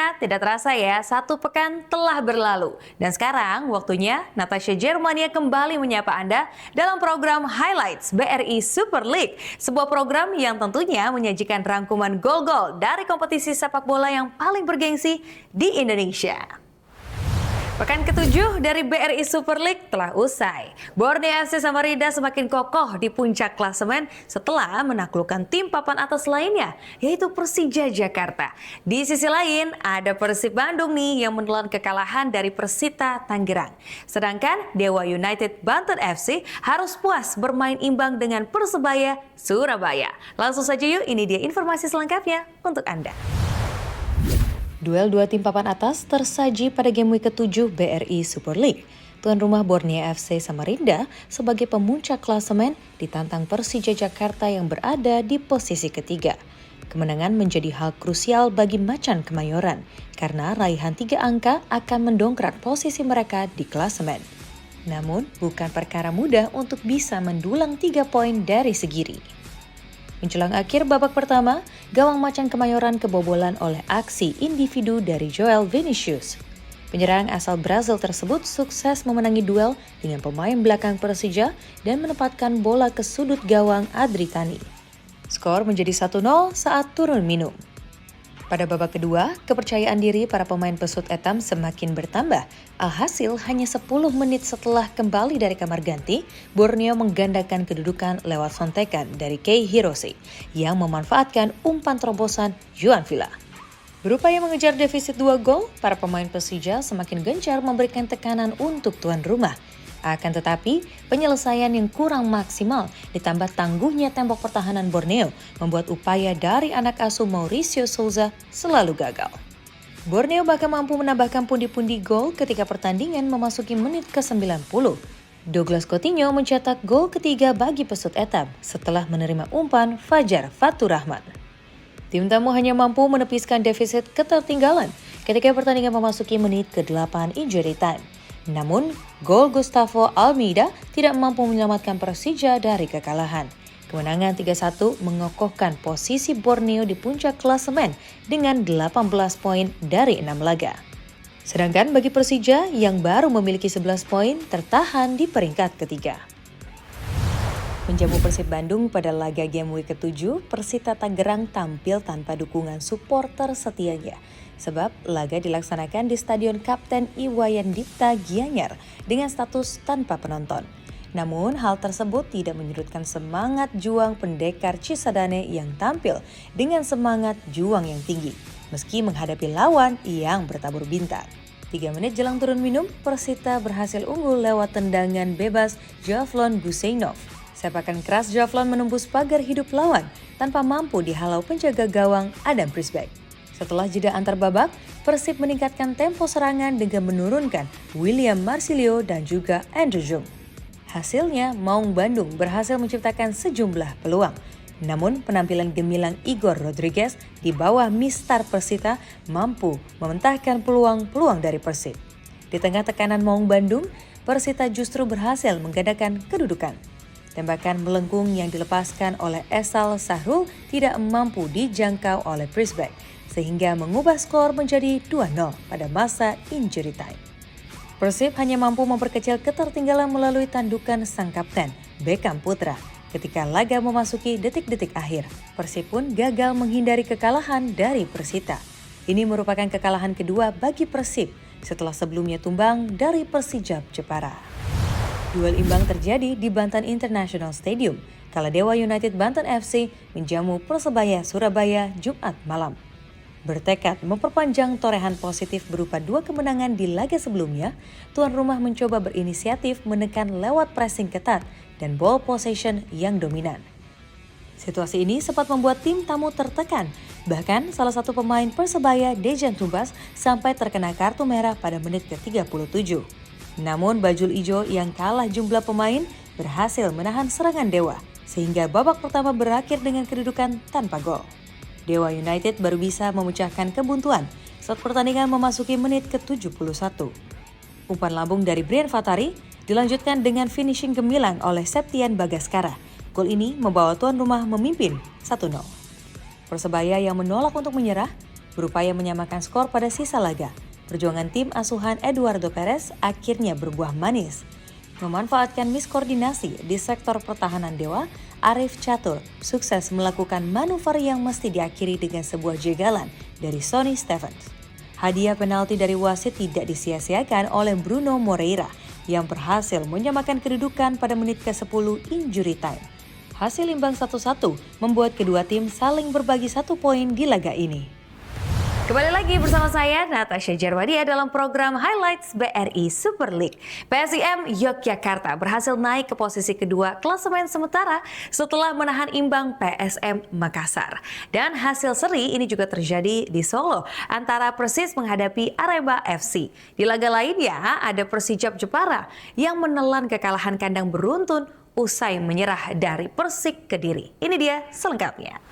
Pemirsa, tidak terasa ya, satu pekan telah berlalu. Dan sekarang waktunya Natasha Germania kembali menyapa Anda dalam program Highlights BRI Super League. Sebuah program yang tentunya menyajikan rangkuman gol-gol dari kompetisi sepak bola yang paling bergengsi di Indonesia. Pekan ke-7 dari BRI Super League telah usai. Borneo FC Samarinda semakin kokoh di puncak klasemen setelah menaklukkan tim papan atas lainnya, yaitu Persija Jakarta. Di sisi lain, ada Persib Bandung nih yang menelan kekalahan dari Persita Tangerang. Sedangkan Dewa United Banten FC harus puas bermain imbang dengan Persebaya Surabaya. Langsung saja yuk, ini dia informasi selengkapnya untuk Anda. Duel dua tim papan atas tersaji pada game week ke-7 BRI Super League. Tuan rumah Borneo FC Samarinda sebagai pemuncak klasemen ditantang Persija Jakarta yang berada di posisi ketiga. Kemenangan menjadi hal krusial bagi Macan Kemayoran karena raihan 3 angka akan mendongkrak posisi mereka di klasemen. Namun, bukan perkara mudah untuk bisa mendulang 3 poin dari Segiri. Menjelang akhir babak pertama, gawang Macan Kemayoran kebobolan oleh aksi individu dari Joel Vinicius. Penyerang asal Brazil tersebut sukses memenangi duel dengan pemain belakang Persija dan menempatkan bola ke sudut gawang Adri Tani. Skor menjadi 1-0 saat turun minum. Pada babak kedua, kepercayaan diri para pemain pesut etam semakin bertambah. Alhasil hanya 10 menit setelah kembali dari kamar ganti, Borneo menggandakan kedudukan lewat sontekan dari Kei Hirose yang memanfaatkan umpan terobosan Juan Villa. Berupaya mengejar defisit 2 gol, para pemain Persija semakin gencar memberikan tekanan untuk tuan rumah. Akan tetapi, penyelesaian yang kurang maksimal ditambah tangguhnya tembok pertahanan Borneo membuat upaya dari anak asuh Mauricio Souza selalu gagal. Borneo bahkan mampu menambahkan pundi-pundi gol ketika pertandingan memasuki menit ke-90. Douglas Coutinho mencetak gol ketiga bagi pesut etam setelah menerima umpan Fajar Faturrahman. Tim tamu hanya mampu menepiskan defisit ketertinggalan ketika pertandingan memasuki menit ke-8 injury time. Namun, gol Gustavo Almeida tidak mampu menyelamatkan Persija dari kekalahan. Kemenangan 3-1 mengokohkan posisi Borneo di puncak klasemen dengan 18 poin dari 6 laga. Sedangkan bagi Persija yang baru memiliki 11 poin tertahan di peringkat ketiga. Menjamu Persib Bandung pada laga game week ke-7, Persita Tangerang tampil tanpa dukungan supporter setianya. Sebab laga dilaksanakan di Stadion Kapten Iwayan Dipta Gianyar dengan status tanpa penonton. Namun hal tersebut tidak menyurutkan semangat juang pendekar Cisadane yang tampil dengan semangat juang yang tinggi meski menghadapi lawan yang bertabur bintang. 3 menit jelang turun minum, Persita berhasil unggul lewat tendangan bebas Javlon Guseinov. Sepakan keras Javlon menembus pagar hidup lawan tanpa mampu dihalau penjaga gawang Adam Prisbeck. Setelah jeda antar babak, Persib meningkatkan tempo serangan dengan menurunkan William Marsilio dan juga Andrew Jung. Hasilnya, Maung Bandung berhasil menciptakan sejumlah peluang. Namun, penampilan gemilang Igor Rodriguez di bawah mistar Persita mampu mementahkan peluang-peluang dari Persib. Di tengah tekanan Maung Bandung, Persita justru berhasil menggandakan kedudukan. Tembakan melengkung yang dilepaskan oleh Esal Sahrul tidak mampu dijangkau oleh Prisbeck, sehingga mengubah skor menjadi 2-0 pada masa injury time. Persib hanya mampu memperkecil ketertinggalan melalui tandukan sang kapten, Beckham Putra. Ketika laga memasuki detik-detik akhir, Persib pun gagal menghindari kekalahan dari Persita. Ini merupakan kekalahan kedua bagi Persib setelah sebelumnya tumbang dari Persijap Jepara. Duel imbang terjadi di Banten International Stadium, kala Dewa United Banten FC menjamu Persebaya Surabaya Jumat malam. Bertekad memperpanjang torehan positif berupa 2 kemenangan di laga sebelumnya, tuan rumah mencoba berinisiatif menekan lewat pressing ketat dan ball possession yang dominan. Situasi ini sempat membuat tim tamu tertekan, bahkan salah satu pemain Persebaya Dejan Tumbas sampai terkena kartu merah pada menit ke-37. Namun Bajul Ijo yang kalah jumlah pemain berhasil menahan serangan Dewa, sehingga babak pertama berakhir dengan kedudukan tanpa gol. Dewa United baru bisa memecahkan kebuntuan saat pertandingan memasuki menit ke-71. Umpan lambung dari Brian Fatari dilanjutkan dengan finishing gemilang oleh Septian Bagaskara. Gol ini membawa tuan rumah memimpin 1-0. Persebaya yang menolak untuk menyerah berupaya menyamakan skor pada sisa laga. Perjuangan tim asuhan Eduardo Perez akhirnya berbuah manis. Memanfaatkan miskoordinasi di sektor pertahanan Dewa, Arif Catur sukses melakukan manuver yang mesti diakhiri dengan sebuah jegalan dari Sonny Stevens. Hadiah penalti dari wasit tidak disia-siakan oleh Bruno Moreira yang berhasil menyamakan kedudukan pada menit ke-10 injury time. Hasil imbang 1-1 membuat kedua tim saling berbagi 1 poin di laga ini. Kembali lagi bersama saya, Natasha Jarwadia dalam program Highlights BRI Super League. PSIM Yogyakarta berhasil naik ke posisi kedua klasemen sementara setelah menahan imbang PSM Makassar. Dan hasil seri ini juga terjadi di Solo antara Persis menghadapi Arema FC. Di laga lainnya ada Persijap Jepara yang menelan kekalahan kandang beruntun usai menyerah dari Persik Kediri. Ini dia selengkapnya.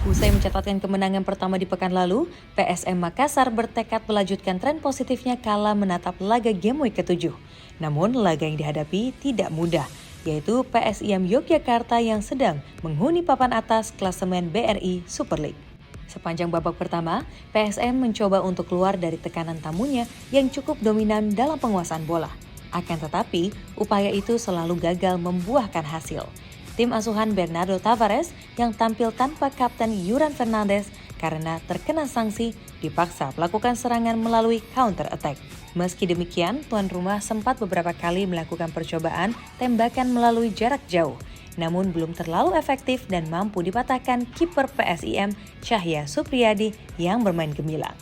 Usai mencatatkan kemenangan pertama di pekan lalu, PSM Makassar bertekad melanjutkan tren positifnya kala menatap laga Game Week ke-7. Namun laga yang dihadapi tidak mudah, yaitu PSIM Yogyakarta yang sedang menghuni papan atas klasemen BRI Super League. Sepanjang babak pertama, PSM mencoba untuk keluar dari tekanan tamunya yang cukup dominan dalam penguasaan bola. Akan tetapi, upaya itu selalu gagal membuahkan hasil. Tim asuhan Bernardo Tavares yang tampil tanpa kapten Yuran Fernandes karena terkena sanksi dipaksa melakukan serangan melalui counter attack. Meski demikian, tuan rumah sempat beberapa kali melakukan percobaan tembakan melalui jarak jauh, namun belum terlalu efektif dan mampu dipatahkan kiper PSIM Cahya Supriyadi yang bermain gemilang.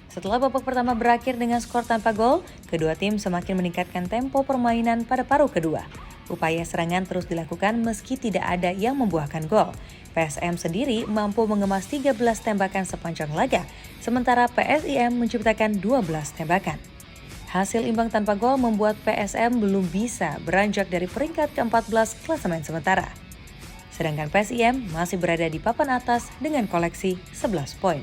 Setelah babak pertama berakhir dengan skor tanpa gol, kedua tim semakin meningkatkan tempo permainan pada paruh kedua. Upaya serangan terus dilakukan meski tidak ada yang membuahkan gol. PSM sendiri mampu mengemas 13 tembakan sepanjang laga, sementara PSIM menciptakan 12 tembakan. Hasil imbang tanpa gol membuat PSM belum bisa beranjak dari peringkat ke-14 klasemen sementara. Sedangkan PSIM masih berada di papan atas dengan koleksi 11 poin.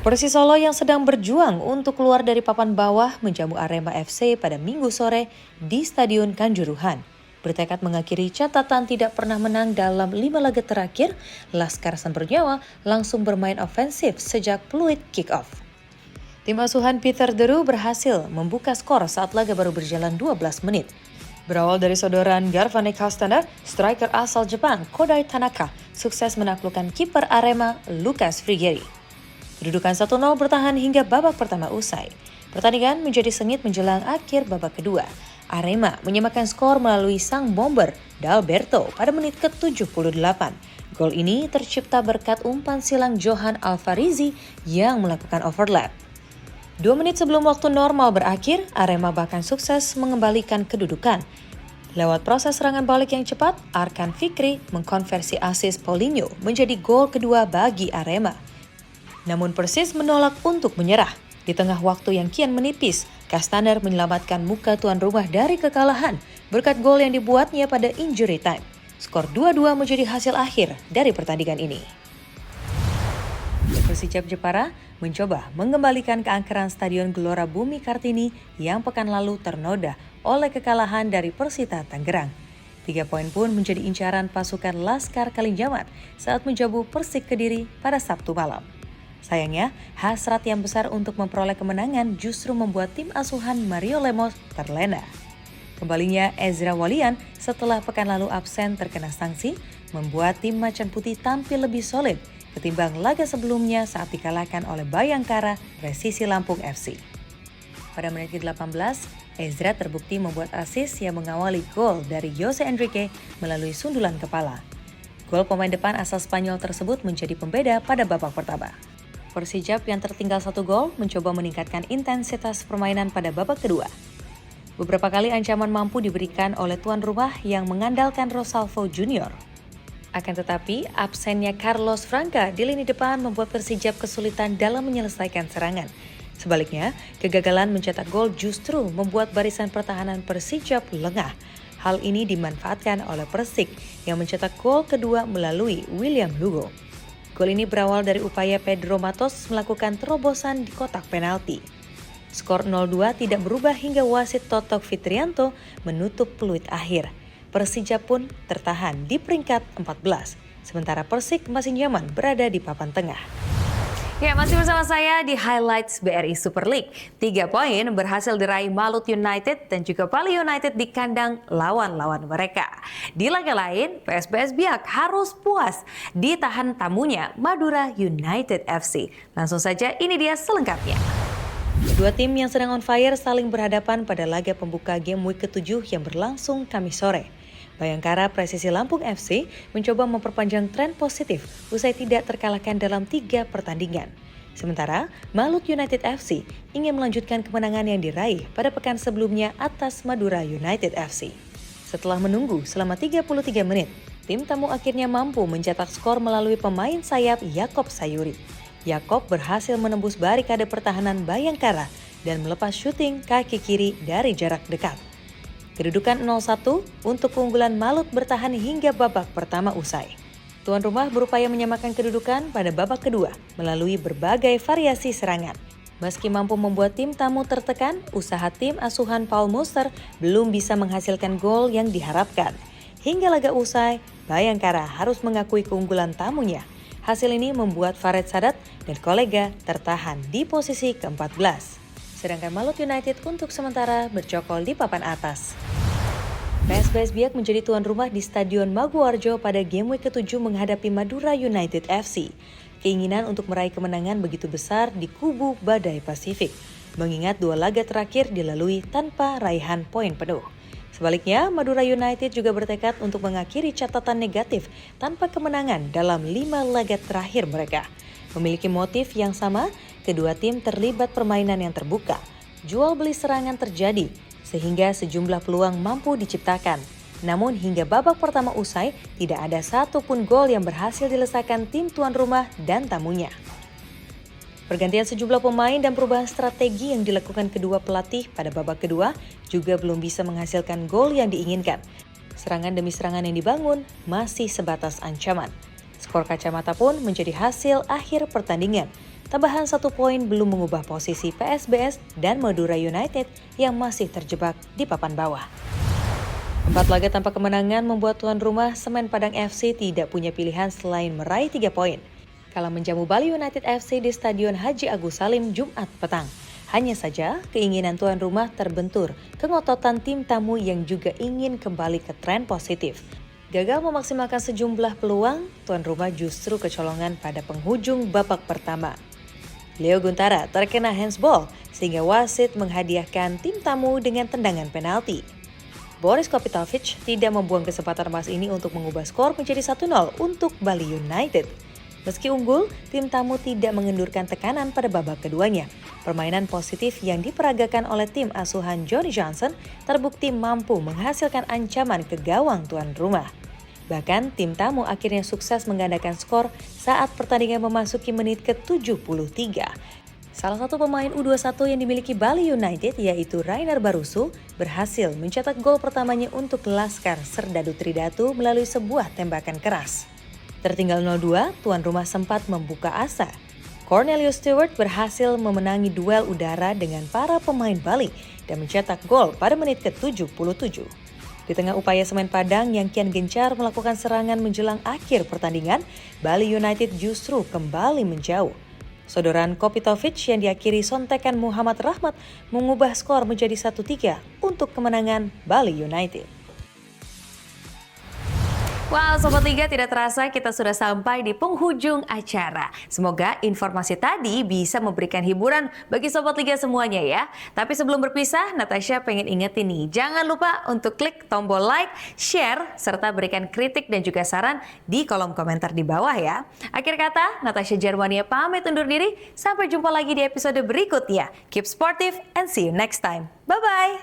Persis Solo yang sedang berjuang untuk keluar dari papan bawah menjamu Arema FC pada Minggu sore di Stadion Kanjuruhan. Bertekad mengakhiri catatan tidak pernah menang dalam 5 laga terakhir, Laskar Sang Bernyawa langsung bermain ofensif sejak peluit kick-off. Tim asuhan Peter Deru berhasil membuka skor saat laga baru berjalan 12 menit. Berawal dari sodoran Garvanek Hastana, striker asal Jepang Kodai Tanaka sukses menaklukkan kiper Arema Lucas Frigeri. Kedudukan 1-0 bertahan hingga babak pertama usai. Pertandingan menjadi sengit menjelang akhir babak kedua. Arema menyamakan skor melalui sang bomber Dalberto pada menit ke-78. Gol ini tercipta berkat umpan silang Johan Alvarizi yang melakukan overlap. 2 menit sebelum waktu normal berakhir, Arema bahkan sukses mengembalikan kedudukan. Lewat proses serangan balik yang cepat, Arkan Fikri mengkonversi asis Paulinho menjadi gol kedua bagi Arema. Namun Persis menolak untuk menyerah. Di tengah waktu yang kian menipis, Kastaner menyelamatkan muka tuan rumah dari kekalahan berkat gol yang dibuatnya pada injury time. Skor 2-2 menjadi hasil akhir dari pertandingan ini. Persijap Jepara mencoba mengembalikan keangkeran Stadion Gelora Bumi Kartini yang pekan lalu ternoda oleh kekalahan dari Persita Tangerang. 3 poin pun menjadi incaran pasukan Laskar Kalinjamat saat menjamu Persik Kediri pada Sabtu malam. Sayangnya, hasrat yang besar untuk memperoleh kemenangan justru membuat tim asuhan Mario Lemos terlena. Kembalinya Ezra Walian setelah pekan lalu absen terkena sanksi, membuat tim Macan Putih tampil lebih solid ketimbang laga sebelumnya saat dikalahkan oleh Bayangkara Presisi Lampung FC. Pada menit ke-18, Ezra terbukti membuat assist yang mengawali gol dari Jose Enrique melalui sundulan kepala. Gol pemain depan asal Spanyol tersebut menjadi pembeda pada babak pertama. Persijap yang tertinggal 1 gol mencoba meningkatkan intensitas permainan pada babak kedua. Beberapa kali ancaman mampu diberikan oleh tuan rumah yang mengandalkan Rosalvo Junior. Akan tetapi, absennya Carlos Franca di lini depan membuat Persijap kesulitan dalam menyelesaikan serangan. Sebaliknya, kegagalan mencetak gol justru membuat barisan pertahanan Persijap lengah. Hal ini dimanfaatkan oleh Persik yang mencetak gol kedua melalui William Lugo. Gol ini berawal dari upaya Pedro Matos melakukan terobosan di kotak penalti. Skor 0-2 tidak berubah hingga wasit Totok Fitrianto menutup peluit akhir. Persijap pun tertahan di peringkat 14, sementara Persik masih nyaman berada di papan tengah. Ya, masih bersama saya di Highlights BRI Super League. 3 poin berhasil diraih Malut United dan juga Bali United di kandang lawan-lawan mereka. Di laga lain, PSBS Biak harus puas ditahan tamunya Madura United FC. Langsung saja, ini dia selengkapnya. Dua tim yang sedang on fire saling berhadapan pada laga pembuka game week ke-7 yang berlangsung Kamis sore. Bayangkara Presisi Lampung FC mencoba memperpanjang tren positif usai tidak terkalahkan dalam 3 pertandingan. Sementara Malut United FC ingin melanjutkan kemenangan yang diraih pada pekan sebelumnya atas Madura United FC. Setelah menunggu selama 33 menit, tim tamu akhirnya mampu mencetak skor melalui pemain sayap Yakob Sayuri. Yakob berhasil menembus barikade pertahanan Bayangkara dan melepas syuting kaki kiri dari jarak dekat. Kedudukan 0-1 untuk keunggulan Malut bertahan hingga babak pertama usai. Tuan rumah berupaya menyamakan kedudukan pada babak kedua melalui berbagai variasi serangan. Meski mampu membuat tim tamu tertekan, usaha tim asuhan Paul Muster belum bisa menghasilkan gol yang diharapkan. Hingga laga usai, Bayangkara harus mengakui keunggulan tamunya. Hasil ini membuat Farid Sadat dan kolega tertahan di posisi ke-14. Sedangkan Malut United untuk sementara bercokol di papan atas. PSBS Biak menjadi tuan rumah di Stadion Maguwarjo pada game week ke-7 menghadapi Madura United FC. Keinginan untuk meraih kemenangan begitu besar di kubu Badai Pasifik, mengingat 2 laga terakhir dilalui tanpa raihan poin penuh. Sebaliknya, Madura United juga bertekad untuk mengakhiri catatan negatif tanpa kemenangan dalam 5 laga terakhir mereka. Memiliki motif yang sama, kedua tim terlibat permainan yang terbuka. Jual beli serangan terjadi, sehingga sejumlah peluang mampu diciptakan. Namun hingga babak pertama usai, tidak ada satupun gol yang berhasil dilesakan tim tuan rumah dan tamunya. Pergantian sejumlah pemain dan perubahan strategi yang dilakukan kedua pelatih pada babak kedua juga belum bisa menghasilkan gol yang diinginkan. Serangan demi serangan yang dibangun masih sebatas ancaman. Skor kacamata pun menjadi hasil akhir pertandingan. Tambahan 1 poin belum mengubah posisi PSBS dan Madura United yang masih terjebak di papan bawah. 4 laga tanpa kemenangan membuat tuan rumah Semen Padang FC tidak punya pilihan selain meraih 3 poin. Kala menjamu Bali United FC di Stadion Haji Agus Salim Jumat petang. Hanya saja keinginan tuan rumah terbentur kengototan tim tamu yang juga ingin kembali ke tren positif. Gagal memaksimalkan sejumlah peluang, tuan rumah justru kecolongan pada penghujung babak pertama. Leo Guntara terkena handsball sehingga wasit menghadiahkan tim tamu dengan tendangan penalti. Boris Kopitovic tidak membuang kesempatan emas ini untuk mengubah skor menjadi 1-0 untuk Bali United. Meski unggul, tim tamu tidak mengendurkan tekanan pada babak keduanya. Permainan positif yang diperagakan oleh tim asuhan Johnny Johnson terbukti mampu menghasilkan ancaman ke gawang tuan rumah. Bahkan tim tamu akhirnya sukses menggandakan skor saat pertandingan memasuki menit ke-73. Salah satu pemain U21 yang dimiliki Bali United yaitu Rainer Barusu berhasil mencetak gol pertamanya untuk Laskar Serdadu Tridatu melalui sebuah tembakan keras. Tertinggal 0-2, tuan rumah sempat membuka asa. Cornelius Stewart berhasil memenangi duel udara dengan para pemain Bali dan mencetak gol pada menit ke-77. Di tengah upaya Semen Padang yang kian gencar melakukan serangan menjelang akhir pertandingan, Bali United justru kembali menjauh. Sodoran Kopitovic yang diakhiri sontekan Muhammad Rahmat mengubah skor menjadi 1-3 untuk kemenangan Bali United. Wow, Sobat Liga, tidak terasa kita sudah sampai di penghujung acara. Semoga informasi tadi bisa memberikan hiburan bagi Sobat Liga semuanya ya. Tapi sebelum berpisah, Natasha pengen ingetin nih, jangan lupa untuk klik tombol like, share, serta berikan kritik dan juga saran di kolom komentar di bawah ya. Akhir kata, Natasha Germania pamit undur diri. Sampai jumpa lagi di episode berikutnya. Keep sportive and see you next time. Bye-bye!